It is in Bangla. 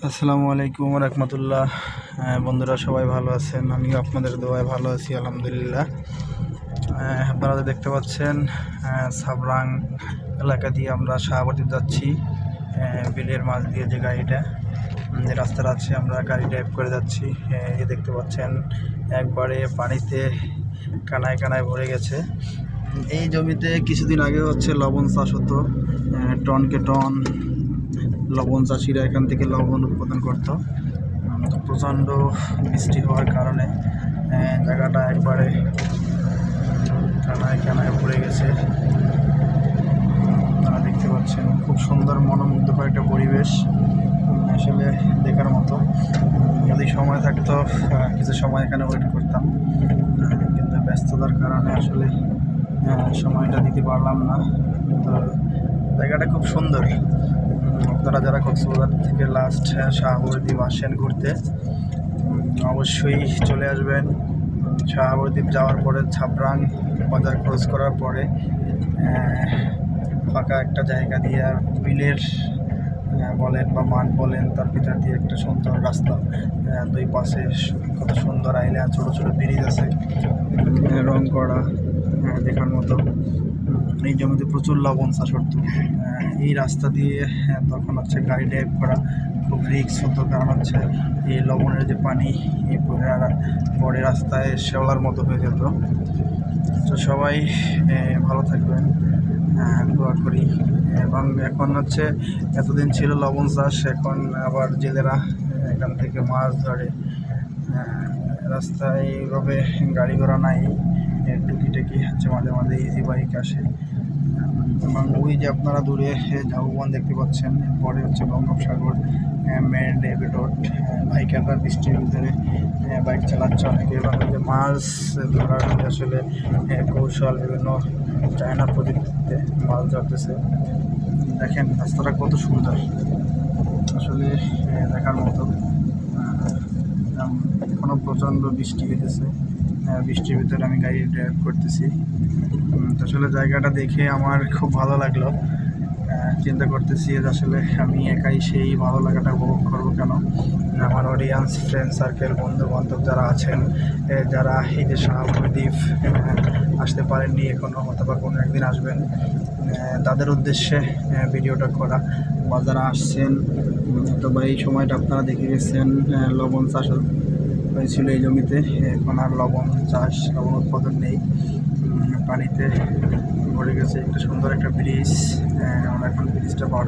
আসসালামু আলাইকুম রহমতুল্লাহ। বন্ধুরা সবাই ভালো আছেন? আমিও আপনাদের দোয়ায় ভালো আছি আলহামদুলিল্লাহ। আপনারা দেখতে পাচ্ছেন সাবরাং এলাকা দিয়ে আমরা শাহাবুদ্দিন যাচ্ছি। বিলের মাছ দিয়ে যে গাড়িটা যে রাস্তাটা আছে আমরা গাড়ি ড্রাইভ করে যাচ্ছি। এই দেখতে পাচ্ছেন একবারে পানিতে কানায় কানায় ভরে গেছে। এই জমিতে কিছুদিন আগে হচ্ছে লবণ চাষ হতো, টনকে টন লবণ চাষিরা এখান থেকে লবণ উৎপাদন করতো। প্রচণ্ড বৃষ্টি হওয়ার কারণে জায়গাটা একবারে কানায় কানায় ভরে গেছে। আপনারা দেখতে পাচ্ছেন খুব সুন্দর মনোমুগ্ধকর একটা পরিবেশ, আসলে দেখার মতো। যদি সময় থাকতো কিছু সময় এখানে ওয়েট করতাম, কিন্তু ব্যস্ততার কারণে আসলে সময়টা দিতে পারলাম না। তো জায়গাটা খুব সুন্দর। আপনারা যারা কক্সবাজার থেকে লাস্ট শাহাবুদ্দিন আসেন ঘুরতে, অবশ্যই চলে আসবেন। শাহাবুদ্দিন যাওয়ার পরে ছাবরাং বাজার ক্রস করার পরে ফাঁকা একটা জায়গা দিয়ে বিলের বলেন বা মাঠ বলেন, তার ভিতর দিয়ে একটা সুন্দর রাস্তা, দুই পাশে কত সুন্দর আইল্যান্ড, ছোটো ছোটো ব্রিজ আছে রং করা, দেখার মতো। এই জমিতে প্রচুর লবণ চাষ হতো। এই রাস্তা দিয়ে তখন হচ্ছে গাড়ি ড্রাইভ করা খুব রিস্ক হতো, কারণ হচ্ছে এই লবণের যে পানি এই পরে রাস্তায় শেওলার মতো হয়ে যেত। তো সবাই ভালো থাকবেন, দোয়া করি। এবং এখন হচ্ছে এতদিন ছিল লবণ চাষ, এখন আবার জেলেরা এখান থেকে মাছ ধরে। রাস্তায় এইভাবে গাড়ি ঘোড়া নাই, টুকিটাকি হচ্ছে মাঝে মাঝে ইজি বাইক আসে। এবং ওই যে আপনারা দূরে ঝাউবন দেখতে পাচ্ছেন, এরপরে হচ্ছে বঙ্গোপসাগর মেন ডেভিড রোড। বাইকাররা বৃষ্টির ভিতরে বাইক চালাচ্ছে অনেকে, এবং যে মাছ ধরার আসলে কৌশল বিভিন্ন চায়না প্রযুক্তিতে মাছ ধরতেছে। দেখেন রাস্তাটা কত সুন্দর, আসলে দেখার মতো। এখনও প্রচণ্ড বৃষ্টি হইতেছে, বৃষ্টির ভিতরে আমি গাড়ি ড্রাইভ করতেছি। আসলে জায়গাটা দেখে আমার খুব ভালো লাগলো। চিন্তা করতেছি যে আসলে আমি একাই সেই ভালো লাগাটা উপভোগ করবো কেন, আমার অডিয়েন্স, ফ্রেন্ড সার্কেল, বন্ধু বান্ধব যারা আছেন, যারা এই যে শাহাবুদ্দিন আসতে পারেননি এখনও, অথবা কোনো একদিন আসবেন, তাদের উদ্দেশ্যে ভিডিওটা করা। বা যারা আসছেন, অথবা এই সময়টা আপনারা দেখে গেছেন লবণ চাষ হয়েছিল এই জমিতে, এখন আর লবণ উৎপাদন নেই, পানিতে ভরে গেছে। একটা সুন্দর একটা ব্রিজ, আমরা এখন ব্রিজটা পার